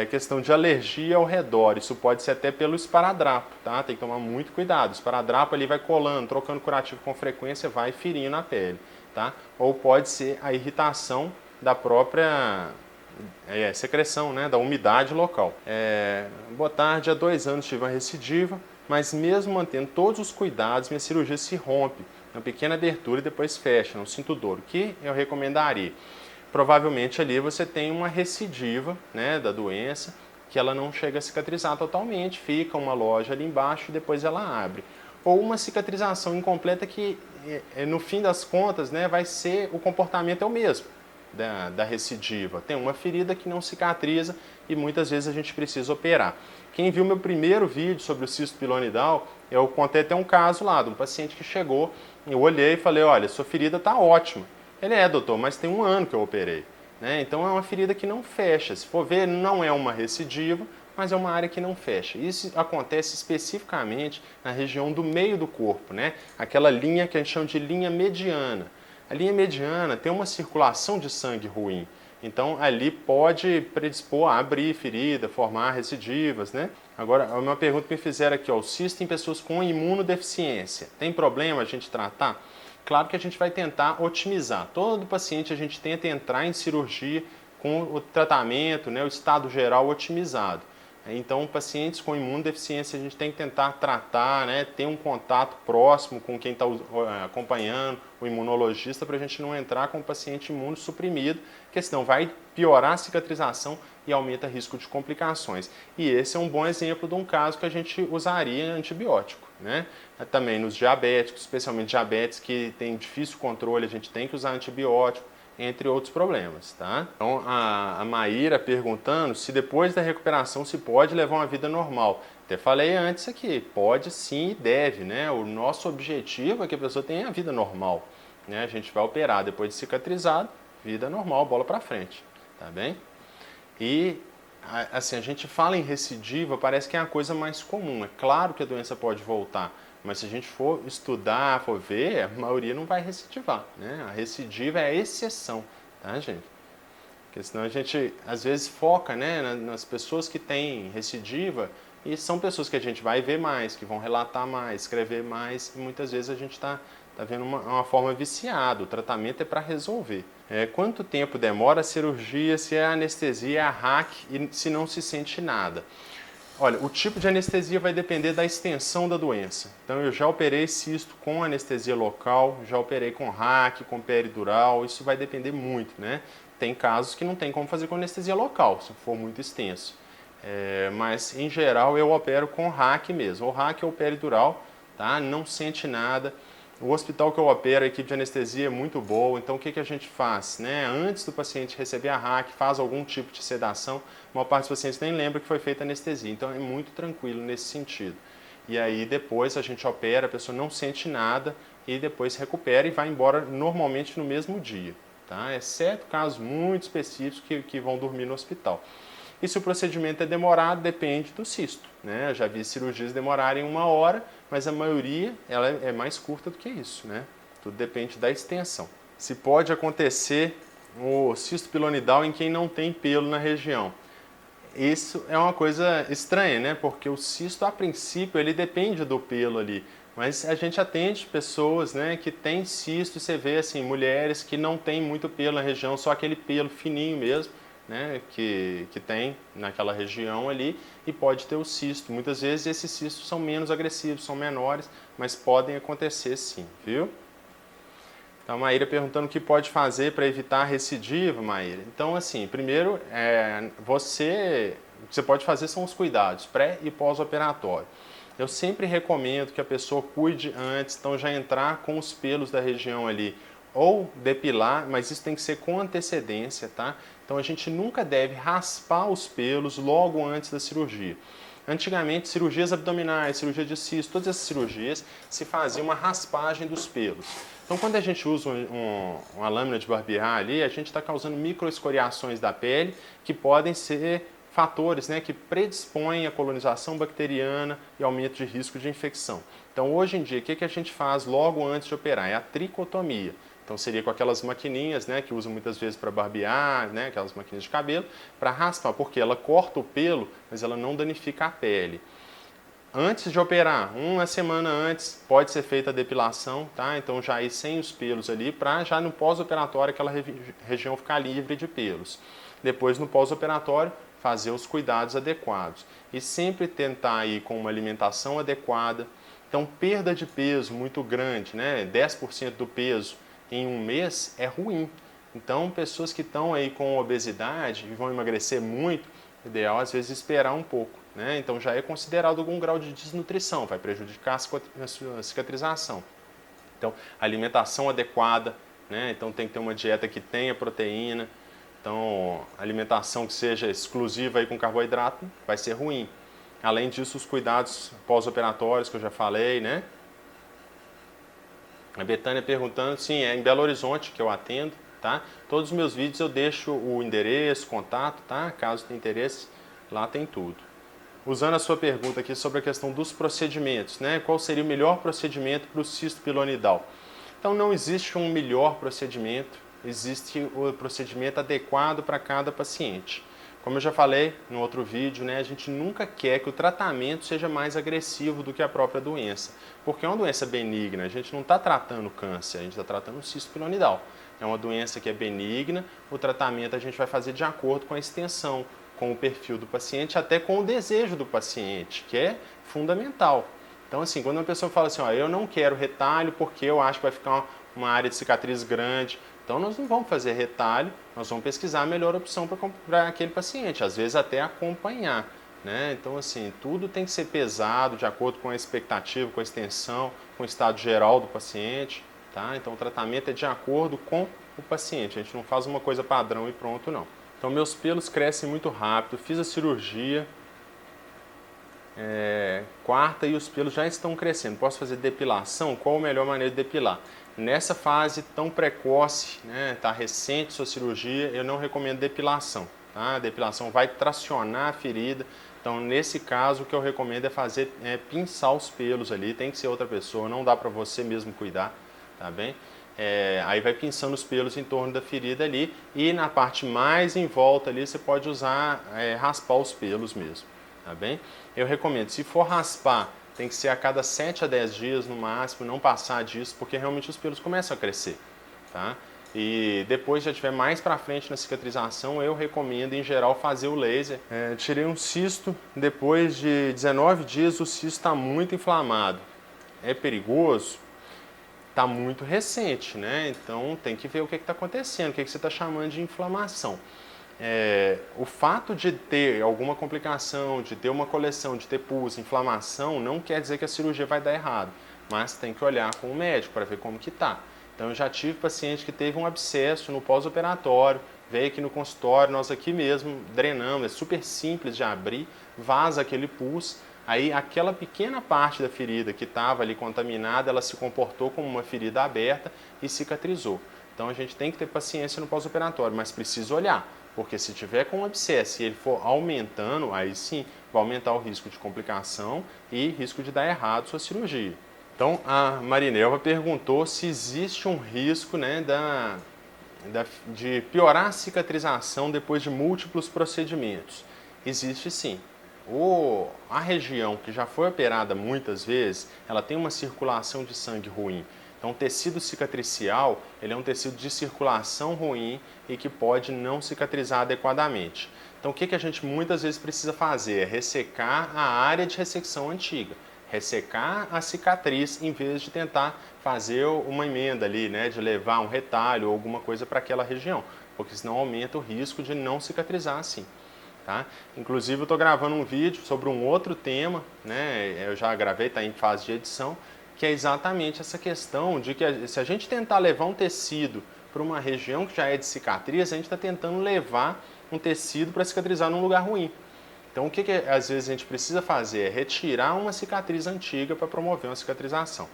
Questão de alergia ao redor, isso pode ser até pelo esparadrapo, tá? Tem que tomar muito cuidado. O esparadrapo ali vai colando, trocando curativo com frequência, vai ferindo a pele, tá? Ou pode ser a irritação da própria secreção, né, da umidade local. Boa tarde, há 2 anos tive uma recidiva, mas mesmo mantendo todos os cuidados, minha cirurgia se rompe, uma pequena abertura e depois fecha, não sinto dor. O que eu recomendaria? Provavelmente ali você tem uma recidiva, né, da doença, que ela não chega a cicatrizar totalmente, fica uma loja ali embaixo e depois ela abre. Ou uma cicatrização incompleta que, no fim das contas, né, vai ser, o comportamento é o mesmo da recidiva. Tem uma ferida que não cicatriza e muitas vezes a gente precisa operar. Quem viu meu primeiro vídeo sobre o cisto pilonidal, eu contei até um caso lá de um paciente que chegou, eu olhei e falei, olha, sua ferida está ótima. Ele doutor, mas tem 1 ano que eu operei. Né? Então é uma ferida que não fecha. Se for ver, não é uma recidiva, mas é uma área que não fecha. Isso acontece especificamente na região do meio do corpo, né? Aquela linha que a gente chama de linha mediana. A linha mediana tem uma circulação de sangue ruim. Então ali pode predispor a abrir ferida, formar recidivas, né? Agora, uma pergunta que me fizeram aqui, ó, o cisto em pessoas com imunodeficiência. Tem problema a gente tratar? Claro que a gente vai tentar otimizar. Todo paciente a gente tenta entrar em cirurgia com o tratamento, né, o estado geral otimizado. Então, pacientes com imunodeficiência a gente tem que tentar tratar, né, ter um contato próximo com quem está acompanhando, o imunologista, para a gente não entrar com o paciente imunossuprimido, porque senão vai piorar a cicatrização e aumenta o risco de complicações. E esse é um bom exemplo de um caso que a gente usaria antibiótico. Né? Também nos diabéticos, especialmente diabetes que tem difícil controle, a gente tem que usar antibiótico, entre outros problemas, tá? Então a Maíra perguntando se depois da recuperação se pode levar uma vida normal. Até falei antes aqui, pode sim e deve, né? O nosso objetivo é que a pessoa tenha a vida normal, né? A gente vai operar depois de cicatrizado, vida normal, bola para frente, tá bem? E assim, a gente fala em recidiva, parece que é a coisa mais comum. É claro que a doença pode voltar, mas se a gente for estudar, for ver, a maioria não vai recidivar, né? A recidiva é a exceção, tá, gente? Porque senão a gente, às vezes, foca, né, nas pessoas que têm recidiva e são pessoas que a gente vai ver mais, que vão relatar mais, escrever mais, e muitas vezes a gente está vendo uma forma viciada. O tratamento é para resolver. Quanto tempo demora a cirurgia, se é a anestesia, a RAC e se não se sente nada? Olha, o tipo de anestesia vai depender da extensão da doença. Então eu já operei cisto com anestesia local, já operei com RAC, com peridural, isso vai depender muito, né? Tem casos que não tem como fazer com anestesia local, se for muito extenso. Mas em geral eu opero com RAC mesmo, o RAC ou peridural, tá? Não sente nada. O hospital que eu opero, a equipe de anestesia é muito boa, então o que a gente faz? Né? Antes do paciente receber a RAC, faz algum tipo de sedação, a maior parte dos pacientes nem lembra que foi feita anestesia, então é muito tranquilo nesse sentido. E aí depois a gente opera, a pessoa não sente nada e depois recupera e vai embora normalmente no mesmo dia, tá? Exceto casos muito específicos que vão dormir no hospital. E se o procedimento é demorado, depende do cisto, né? Eu já vi cirurgias demorarem 1 hora, mas a maioria ela é mais curta do que isso, né? Tudo depende da extensão. Se pode acontecer o cisto pilonidal em quem não tem pelo na região. Isso é uma coisa estranha, né? Porque o cisto, a princípio, ele depende do pelo ali. Mas a gente atende pessoas, né, que têm cisto, e você vê assim, mulheres que não têm muito pelo na região, só aquele pelo fininho mesmo, né, que tem naquela região ali, e pode ter o cisto. Muitas vezes esses cistos são menos agressivos, são menores, mas podem acontecer sim, viu? Então a Maíra perguntando o que pode fazer para evitar a recidiva, Maíra. Então assim, primeiro, o que você pode fazer são os cuidados pré e pós-operatório. Eu sempre recomendo que a pessoa cuide antes, então já entrar com os pelos da região ali, ou depilar, mas isso tem que ser com antecedência, tá? Então a gente nunca deve raspar os pelos logo antes da cirurgia. Antigamente, cirurgias abdominais, cirurgia de cisto, todas essas cirurgias se fazia uma raspagem dos pelos. Então quando a gente usa uma lâmina de barbear ali, a gente está causando microescoriações da pele que podem ser fatores, né, que predispõem à colonização bacteriana e aumento de risco de infecção. Então, hoje em dia, o que a gente faz logo antes de operar? É a tricotomia. Então, seria com aquelas maquininhas, né, que usam muitas vezes para barbear, né, aquelas maquininhas de cabelo, para raspar, porque ela corta o pelo, mas ela não danifica a pele. Antes de operar, uma semana antes, pode ser feita a depilação, tá? Então já ir sem os pelos ali, para já no pós-operatório aquela região ficar livre de pelos. Depois, no pós-operatório, fazer os cuidados adequados. E sempre tentar ir com uma alimentação adequada. Então, perda de peso muito grande, né? 10% do peso em um mês é ruim. Então, pessoas que estão aí com obesidade e vão emagrecer muito, o ideal às vezes esperar um pouco, né? Então já é considerado algum grau de desnutrição, vai prejudicar a sua cicatrização. Então, alimentação adequada, né? Então tem que ter uma dieta que tenha proteína. Então, alimentação que seja exclusiva aí com carboidrato vai ser ruim. Além disso, os cuidados pós-operatórios que eu já falei, né? A Betânia perguntando, sim, é em Belo Horizonte que eu atendo, tá? Todos os meus vídeos eu deixo o endereço, contato, tá? Caso tenha interesse, lá tem tudo. Usando a sua pergunta aqui sobre a questão dos procedimentos, né? Qual seria o melhor procedimento para o cisto pilonidal? Então, não existe um melhor procedimento, existe o procedimento adequado para cada paciente. Como eu já falei no outro vídeo, né, a gente nunca quer que o tratamento seja mais agressivo do que a própria doença, porque é uma doença benigna, a gente não está tratando câncer, a gente está tratando o cisto pilonidal. É uma doença que é benigna, o tratamento a gente vai fazer de acordo com a extensão, com o perfil do paciente, até com o desejo do paciente, que é fundamental. Então, assim, quando uma pessoa fala assim, ó, eu não quero retalho porque eu acho que vai ficar uma área de cicatriz grande, então nós não vamos fazer retalho, nós vamos pesquisar a melhor opção para aquele paciente, às vezes até acompanhar, né? Então, assim, tudo tem que ser pesado de acordo com a expectativa, com a extensão, com o estado geral do paciente, tá? Então, o tratamento é de acordo com o paciente, a gente não faz uma coisa padrão e pronto, não. Então, meus pelos crescem muito rápido, fiz a cirurgia, quarta e os pelos já estão crescendo. Posso fazer depilação? Qual a melhor maneira de depilar? Nessa fase tão precoce, né, tá recente sua cirurgia, eu não recomendo depilação. Tá? A depilação vai tracionar a ferida. Então, nesse caso, o que eu recomendo é fazer pinçar os pelos ali. Tem que ser outra pessoa, não dá para você mesmo cuidar, tá bem? Aí vai pinçando os pelos em torno da ferida ali e na parte mais em volta ali você pode usar, raspar os pelos mesmo, tá bem? Eu recomendo, se for raspar, tem que ser a cada 7 a 10 dias no máximo, não passar disso, porque realmente os pelos começam a crescer, tá? E depois, já tiver mais para frente na cicatrização, eu recomendo, em geral, fazer o laser. Tirei um cisto, depois de 19 dias o cisto está muito inflamado. É perigoso? Está muito recente, né? Então tem que ver o que está acontecendo, o que você está chamando de inflamação. O fato de ter alguma complicação, de ter uma coleção, de ter pus, inflamação, não quer dizer que a cirurgia vai dar errado, mas tem que olhar com o médico para ver como que está. Então eu já tive paciente que teve um abscesso no pós-operatório, veio aqui no consultório, nós aqui mesmo drenamos, é super simples de abrir, vaza aquele pus, aí aquela pequena parte da ferida que estava ali contaminada, ela se comportou como uma ferida aberta e cicatrizou. Então a gente tem que ter paciência no pós-operatório, mas precisa olhar, porque se tiver com um abscesso e ele for aumentando, aí sim vai aumentar o risco de complicação e risco de dar errado sua cirurgia. Então a Marinelva perguntou se existe um risco, né, de piorar a cicatrização depois de múltiplos procedimentos. Existe sim. A região que já foi operada muitas vezes, ela tem uma circulação de sangue ruim. Então, o tecido cicatricial, ele é um tecido de circulação ruim e que pode não cicatrizar adequadamente. Então, o que a gente muitas vezes precisa fazer? É ressecar a área de ressecção antiga. Ressecar a cicatriz em vez de tentar fazer uma emenda ali, né? De levar um retalho ou alguma coisa para aquela região, porque senão aumenta o risco de não cicatrizar assim. Tá? Inclusive eu estou gravando um vídeo sobre um outro tema, né? Eu já gravei, está em fase de edição, que é exatamente essa questão de que se a gente tentar levar um tecido para uma região que já é de cicatriz, a gente está tentando levar um tecido para cicatrizar num lugar ruim. Então o que às vezes a gente precisa fazer é retirar uma cicatriz antiga para promover uma cicatrização.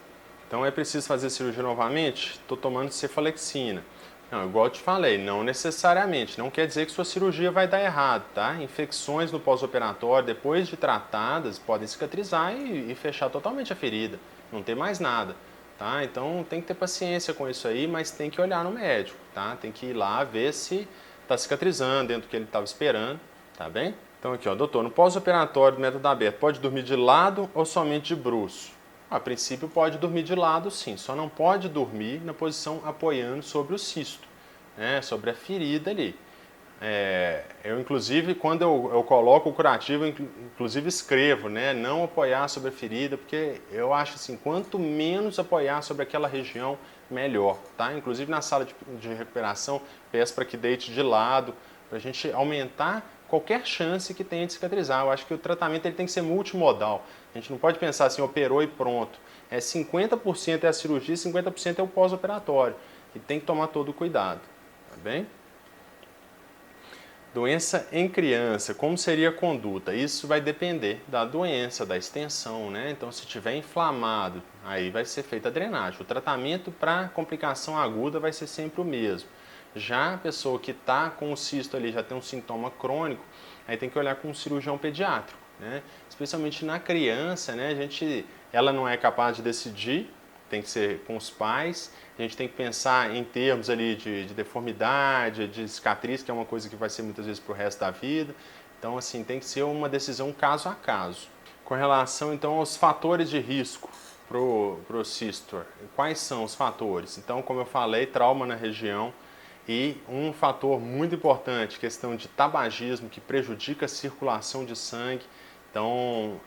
Então é preciso fazer cirurgia novamente? Estou tomando cefalexina. Não, igual eu te falei, não necessariamente, não quer dizer que sua cirurgia vai dar errado, tá? Infecções no pós-operatório, depois de tratadas, podem cicatrizar e fechar totalmente a ferida, não ter mais nada, tá? Então tem que ter paciência com isso aí, mas tem que olhar no médico, tá? Tem que ir lá ver se está cicatrizando dentro do que ele estava esperando, tá bem? Então aqui, ó, doutor, no pós-operatório do método aberto, pode dormir de lado ou somente de bruço? A princípio pode dormir de lado sim, só não pode dormir na posição apoiando sobre o cisto, né, sobre a ferida ali. Eu inclusive, quando eu coloco o curativo, eu inclusive escrevo, né, não apoiar sobre a ferida, porque eu acho assim, quanto menos apoiar sobre aquela região, melhor, tá? Inclusive na sala de recuperação, peço para que deite de lado, para a gente aumentar qualquer chance que tenha de cicatrizar. Eu acho que o tratamento ele tem que ser multimodal. A gente não pode pensar assim, operou e pronto. 50% é a cirurgia, 50% é o pós-operatório. E tem que tomar todo o cuidado, tá bem? Doença em criança, como seria a conduta? Isso vai depender da doença, da extensão, né? Então, se tiver inflamado, aí vai ser feita a drenagem. O tratamento para complicação aguda vai ser sempre o mesmo. Já a pessoa que está com o cisto ali, já tem um sintoma crônico, aí tem que olhar com um cirurgião pediátrico, né? Especialmente na criança, né? Ela não é capaz de decidir, tem que ser com os pais. A gente tem que pensar em termos ali de deformidade, de cicatriz, que é uma coisa que vai ser muitas vezes para o resto da vida. Então, assim, tem que ser uma decisão caso a caso. Com relação, então, aos fatores de risco para o cisto, quais são os fatores? Então, como eu falei, trauma na região e um fator muito importante, questão de tabagismo, que prejudica a circulação de sangue. Então,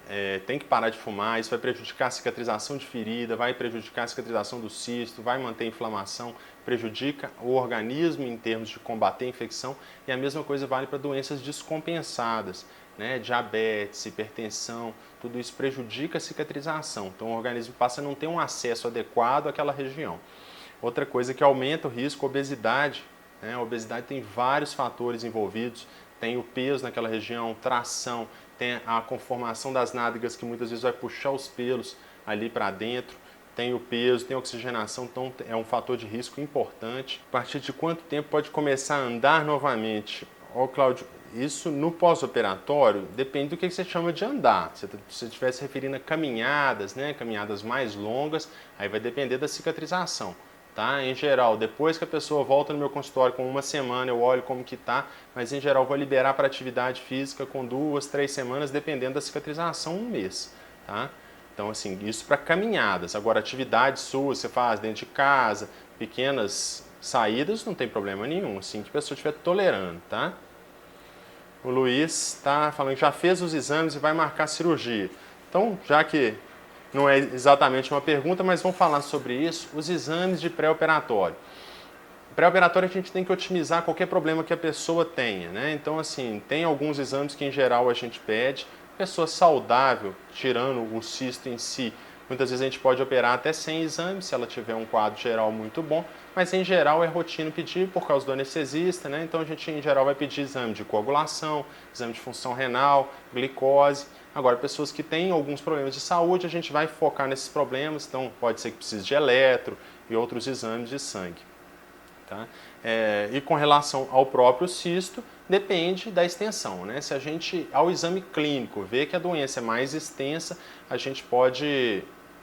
tem que parar de fumar, isso vai prejudicar a cicatrização de ferida, vai prejudicar a cicatrização do cisto, vai manter a inflamação, prejudica o organismo em termos de combater a infecção e a mesma coisa vale para doenças descompensadas, né? Diabetes, hipertensão, tudo isso prejudica a cicatrização. Então, o organismo passa a não ter um acesso adequado àquela região. Outra coisa que aumenta o risco, obesidade. Né? A obesidade tem vários fatores envolvidos, tem o peso naquela região, tração, tem a conformação das nádegas que muitas vezes vai puxar os pelos ali para dentro, tem o peso, tem a oxigenação, então é um fator de risco importante. A partir de quanto tempo pode começar a andar novamente? Ô Cláudio, isso no pós-operatório depende do que você chama de andar. Se você estiver se referindo a caminhadas, né, caminhadas mais longas, aí vai depender da cicatrização. Tá? Em geral, depois que a pessoa volta no meu consultório com uma semana, eu olho como que tá, mas em geral vou liberar para atividade física com 2, 3 semanas, dependendo da cicatrização, um mês, tá? Então, assim, isso para caminhadas. Agora, atividades suas, você faz dentro de casa, pequenas saídas, não tem problema nenhum, assim que a pessoa estiver tolerando, tá? O Luiz está falando que já fez os exames e vai marcar a cirurgia. Então, já que não é exatamente uma pergunta, mas vamos falar sobre isso, os exames de pré-operatório. Pré-operatório a gente tem que otimizar qualquer problema que a pessoa tenha, né? Então, assim, tem alguns exames que em geral a gente pede. Pessoa saudável, tirando o cisto em si, muitas vezes a gente pode operar até sem exame, se ela tiver um quadro geral muito bom, mas em geral é rotina pedir por causa do anestesista, né? Então a gente em geral vai pedir exame de coagulação, exame de função renal, glicose. Agora, pessoas que têm alguns problemas de saúde, a gente vai focar nesses problemas, então pode ser que precise de eletro e outros exames de sangue. Tá? E com relação ao próprio cisto, depende da extensão, né? Se a gente, ao exame clínico, vê que a doença é mais extensa, a gente pode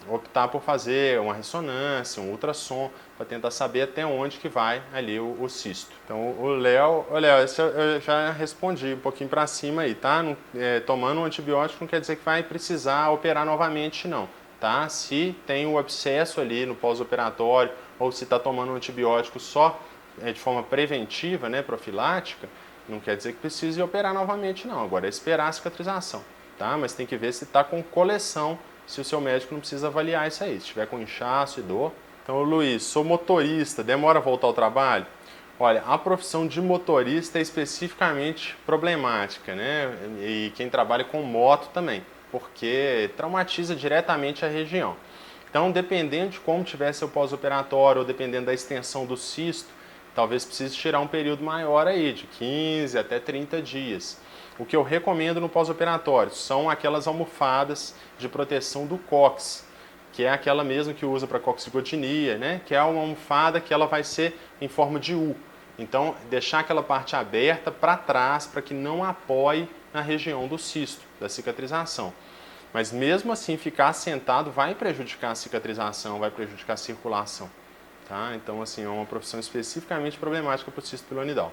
optar por fazer uma ressonância, um ultrassom, para tentar saber até onde que vai ali o cisto. Então, o Léo, eu já respondi um pouquinho para cima aí, tá? Tomando um antibiótico não quer dizer que vai precisar operar novamente, não. Tá? Se tem o abscesso ali no pós-operatório ou se está tomando um antibiótico só de forma preventiva, né, profilática, não quer dizer que precise operar novamente, não. Agora é esperar a cicatrização, tá? Mas tem que ver se está com coleção, se o seu médico não precisa avaliar isso aí. Se estiver com inchaço e dor. Então, Luiz, sou motorista, demora a voltar ao trabalho? Olha, a profissão de motorista é especificamente problemática, né? E quem trabalha com moto também, porque traumatiza diretamente a região. Então, dependendo de como tiver seu pós-operatório ou dependendo da extensão do cisto, talvez precise tirar um período maior aí, de 15 até 30 dias. O que eu recomendo no pós-operatório são aquelas almofadas de proteção do cóccix. que é aquela mesmo que usa para coxigotinia, né? Que é uma almofada que ela vai ser em forma de U. Então, deixar aquela parte aberta para trás, para que não apoie na região do cisto, da cicatrização. Mas mesmo assim, ficar sentado vai prejudicar a cicatrização, vai prejudicar a circulação. Tá? Então, assim, é uma profissão especificamente problemática para o cisto pilonidal.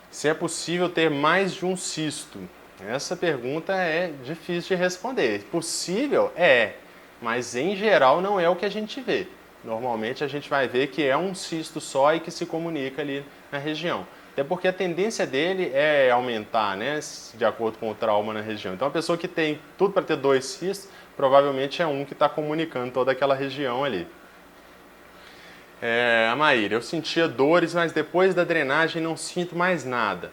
Se é possível ter mais de um cisto? Essa pergunta é difícil de responder. Possível? É, mas em geral não é o que a gente vê. Normalmente a gente vai ver que é um cisto só e que se comunica ali na região. Até porque a tendência dele é aumentar, né, de acordo com o trauma na região. Então a pessoa que tem tudo para ter 2 cistos, provavelmente é um que está comunicando toda aquela região ali. A Maíra, eu sentia dores, mas depois da drenagem não sinto mais nada.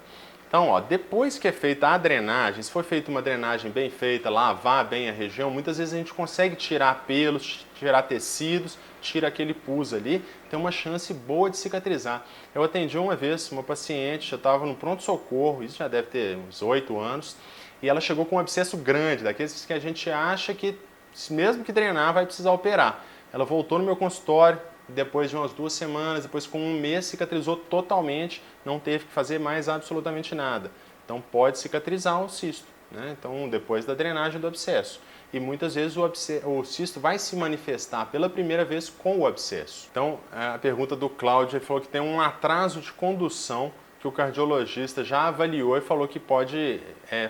Então, ó, depois que é feita a drenagem, se for feita uma drenagem bem feita, lavar bem a região, muitas vezes a gente consegue tirar pelos, tirar tecidos, tira aquele pus ali, tem uma chance boa de cicatrizar. Eu atendi uma vez uma paciente, já estava no pronto-socorro, isso já deve ter uns 8 anos, e ela chegou com um abscesso grande, daqueles que a gente acha que, mesmo que drenar, vai precisar operar. Ela voltou no meu consultório, depois de umas 2 semanas, depois com um mês, cicatrizou totalmente, não teve que fazer mais absolutamente nada. Então pode cicatrizar o cisto, né? Então depois da drenagem do abscesso. E muitas vezes o cisto vai se manifestar pela primeira vez com o abscesso. Então a pergunta do Cláudio, ele falou que tem um atraso de condução que o cardiologista já avaliou e falou que pode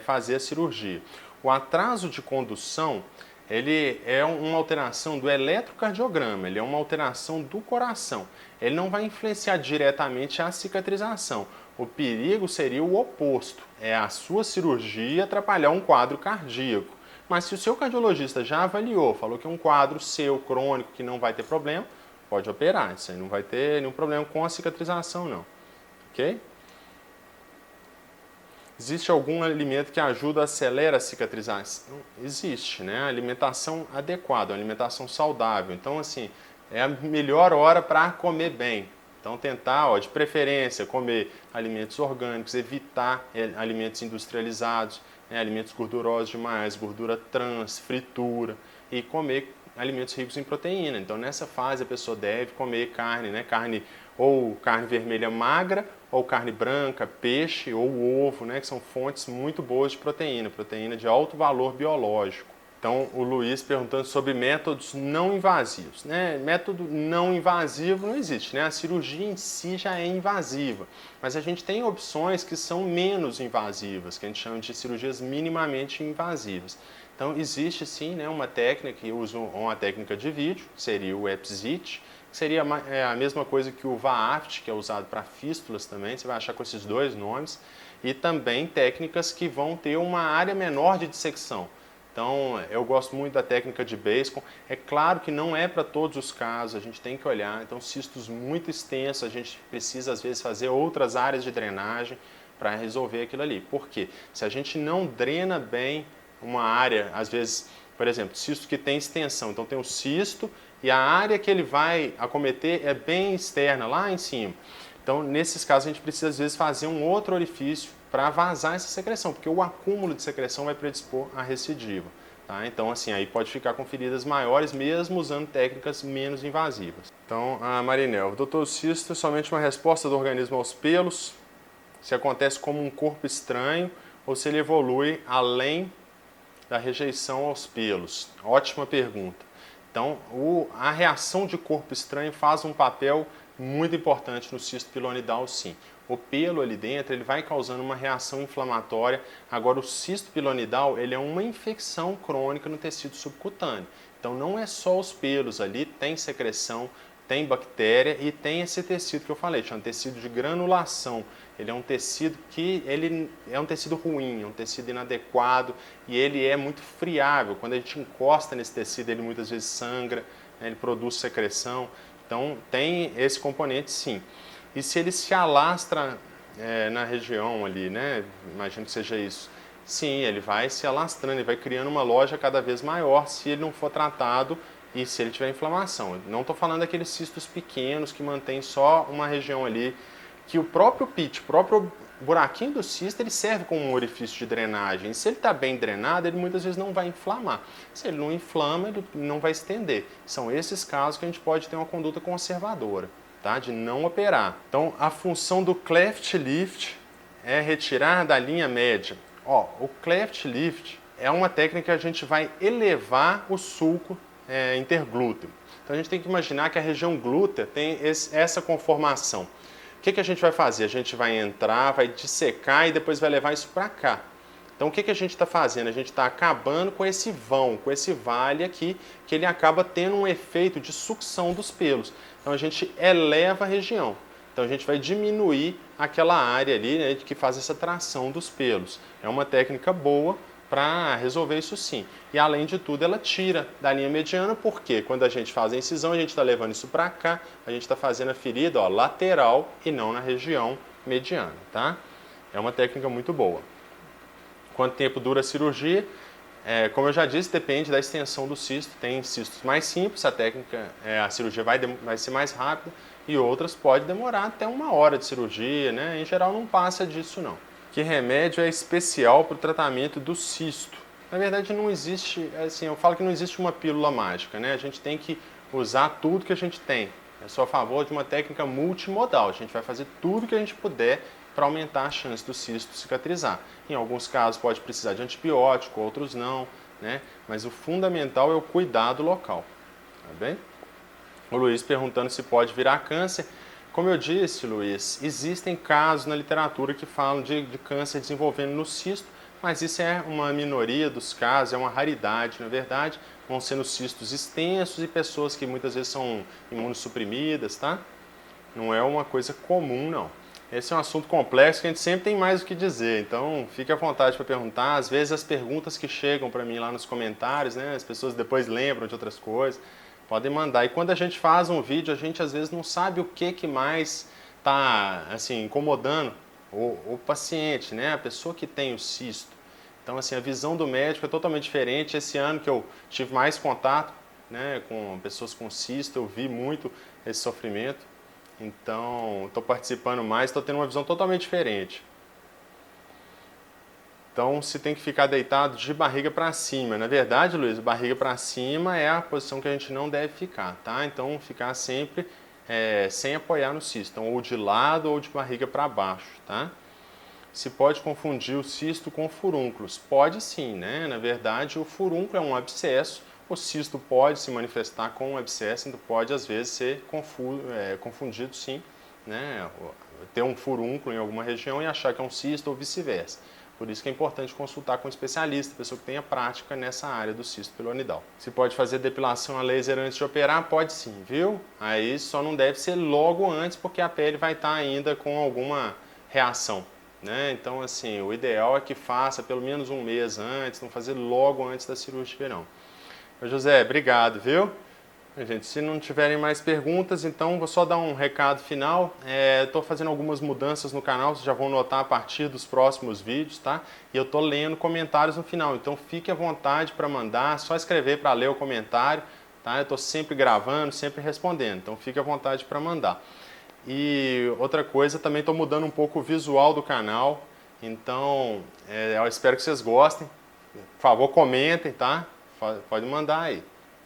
fazer a cirurgia. O atraso de condução, ele é uma alteração do eletrocardiograma, ele é uma alteração do coração. Ele não vai influenciar diretamente a cicatrização. O perigo seria o oposto, é a sua cirurgia atrapalhar um quadro cardíaco. Mas se o seu cardiologista já avaliou, falou que é um quadro seu, crônico, que não vai ter problema, pode operar. Isso aí não vai ter nenhum problema com a cicatrização, não. Ok? Existe algum alimento que ajuda, acelera a cicatrização? Existe, né? A alimentação adequada, a alimentação saudável. Então, assim, é a melhor hora para comer bem. Então, tentar, ó, de preferência, comer alimentos orgânicos, evitar alimentos industrializados, né? Alimentos gordurosos demais, gordura trans, fritura, e comer alimentos ricos em proteína. Então, nessa fase, a pessoa deve comer carne, né? Carne ou carne vermelha magra, ou carne branca, peixe ou ovo, né, que são fontes muito boas de proteína, proteína de alto valor biológico. Então, o Luiz perguntando sobre métodos não invasivos. Né? Método não invasivo não existe, né? A cirurgia em si já é invasiva, mas a gente tem opções que são menos invasivas, que a gente chama de cirurgias minimamente invasivas. Então, existe sim, né, uma técnica que usa uma técnica de vídeo, que seria o EPSIT, que seria a mesma coisa que o VAAFT, que é usado para fístulas também, você vai achar com esses 2 nomes, e também técnicas que vão ter uma área menor de dissecção. Então, eu gosto muito da técnica de Bascom. É claro que não é para todos os casos, a gente tem que olhar. Então, cistos muito extensos, a gente precisa, às vezes, fazer outras áreas de drenagem para resolver aquilo ali. Por quê? Se a gente não drena bem uma área, às vezes, por exemplo, cisto que tem extensão. Então, tem o cisto e a área que ele vai acometer é bem externa, lá em cima. Então, nesses casos, a gente precisa, às vezes, fazer um outro orifício para vazar essa secreção, porque o acúmulo de secreção vai predispor à recidiva. Tá? Então, assim, aí pode ficar com feridas maiores, mesmo usando técnicas menos invasivas. Então, a Marinel, doutor, cisto é somente uma resposta do organismo aos pelos, se acontece como um corpo estranho ou se ele evolui além da rejeição aos pelos. Ótima pergunta. Então, a reação de corpo estranho faz um papel muito importante no cisto pilonidal, sim. O pelo ali dentro, ele vai causando uma reação inflamatória. Agora, o cisto pilonidal, ele é uma infecção crônica no tecido subcutâneo. Então, não é só os pelos ali, tem secreção, tem bactéria e tem esse tecido que eu falei, chama tecido de granulação. Ele é um tecido é um tecido ruim, é um tecido inadequado e ele é muito friável. Quando a gente encosta nesse tecido, ele muitas vezes sangra, né, ele produz secreção. Então, tem esse componente, sim. E se ele se alastra na região ali, né? Imagino que seja isso. Sim, ele vai se alastrando, ele vai criando uma loja cada vez maior se ele não for tratado e se ele tiver inflamação. Não estou falando daqueles cistos pequenos que mantêm só uma região ali, que o próprio pitch, o próprio o buraquinho do cisto ele serve como um orifício de drenagem. E se ele está bem drenado, ele muitas vezes não vai inflamar. Se ele não inflama, ele não vai estender. São esses casos que a gente pode ter uma conduta conservadora, tá? De não operar. Então, a função do cleft lift é retirar da linha média. Ó, o cleft lift é uma técnica que a gente vai elevar o sulco interglúteo. Então, a gente tem que imaginar que a região glútea tem essa conformação. O que a gente vai fazer? A gente vai entrar, vai dissecar e depois vai levar isso para cá. Então, o que a gente está fazendo? A gente está acabando com esse vão, com esse vale aqui, que ele acaba tendo um efeito de sucção dos pelos. Então, a gente eleva a região. Então, a gente vai diminuir aquela área ali, né, que faz essa tração dos pelos. É uma técnica boa para resolver isso sim. E além de tudo, ela tira da linha mediana, porque quando a gente faz a incisão, a gente está levando isso para cá, a gente está fazendo a ferida, ó, lateral e não na região mediana, tá? É uma técnica muito boa. Quanto tempo dura a cirurgia? Como eu já disse, depende da extensão do cisto. Tem cistos mais simples, a cirurgia vai ser mais rápida, e outras pode demorar até 1 hora de cirurgia, né? Em geral não passa disso não. Que remédio é especial para o tratamento do cisto? Na verdade não existe, assim, eu falo que não existe uma pílula mágica, né? A gente tem que usar tudo que a gente tem. Eu sou a favor de uma técnica multimodal, a gente vai fazer tudo que a gente puder para aumentar a chance do cisto cicatrizar. Em alguns casos pode precisar de antibiótico, outros não, né? Mas o fundamental é o cuidado local, tá bem? O Luiz perguntando se pode virar câncer. Como eu disse, Luiz, existem casos na literatura que falam de câncer desenvolvendo no cisto, mas isso é uma minoria dos casos, é uma raridade, na verdade. Vão sendo cistos extensos e pessoas que muitas vezes são imunossuprimidas, tá? Não é uma coisa comum, não. Esse é um assunto complexo que a gente sempre tem mais o que dizer, então fique à vontade para perguntar. Às vezes as perguntas que chegam para mim lá nos comentários, né, as pessoas depois lembram de outras coisas, podem mandar. E quando a gente faz um vídeo, a gente às vezes não sabe o que mais está assim, incomodando o paciente, né, a pessoa que tem o cisto. Então assim, a visão do médico é totalmente diferente. Esse ano que eu tive mais contato, né, com pessoas com cisto, eu vi muito esse sofrimento. Então, estou participando mais, estou tendo uma visão totalmente diferente. Então, se tem que ficar deitado de barriga para cima. Na verdade, Luiz, barriga para cima é a posição que a gente não deve ficar, tá? Então, ficar sempre sem apoiar no cisto. Então, ou de lado ou de barriga para baixo, tá? Se pode confundir o cisto com furúnculos? Pode sim, né? Na verdade, o furúnculo é um abscesso. O cisto pode se manifestar com um abscesso, então pode às vezes ser confundido sim, né? Ter um furúnculo em alguma região e achar que é um cisto ou vice-versa. Por isso que é importante consultar com um especialista, pessoa que tenha prática nessa área do cisto pilonidal. Se pode fazer depilação a laser antes de operar? Pode sim, viu? Aí só não deve ser logo antes, porque a pele vai estar ainda com alguma reação, né? Então assim, o ideal é que faça pelo menos 1 mês antes, não fazer logo antes da cirurgia não. José, obrigado, viu? Gente, se não tiverem mais perguntas, então vou só dar um recado final. Estou fazendo algumas mudanças no canal, vocês já vão notar a partir dos próximos vídeos, tá? E eu estou lendo comentários no final, então fique à vontade para mandar, só escrever para ler o comentário, tá? Eu estou sempre gravando, sempre respondendo, então fique à vontade para mandar. E outra coisa, também estou mudando um pouco o visual do canal, então eu espero que vocês gostem. Por favor, comentem, tá? Pode mandar aí.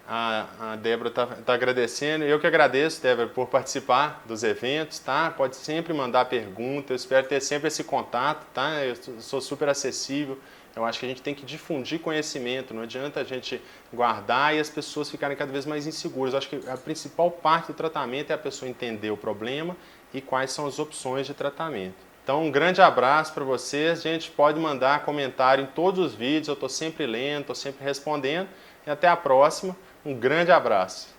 A Débora tá agradecendo. Eu que agradeço, Débora, por participar dos eventos, tá? Pode sempre mandar pergunta. Eu espero ter sempre esse contato, tá? Eu sou super acessível. Eu acho que a gente tem que difundir conhecimento. Não adianta a gente guardar e as pessoas ficarem cada vez mais inseguras. Eu acho que a principal parte do tratamento é a pessoa entender o problema e quais são as opções de tratamento. Então, um grande abraço para vocês. Gente, pode mandar comentário em todos os vídeos. Eu estou sempre lendo, estou sempre respondendo. E até a próxima. Um grande abraço.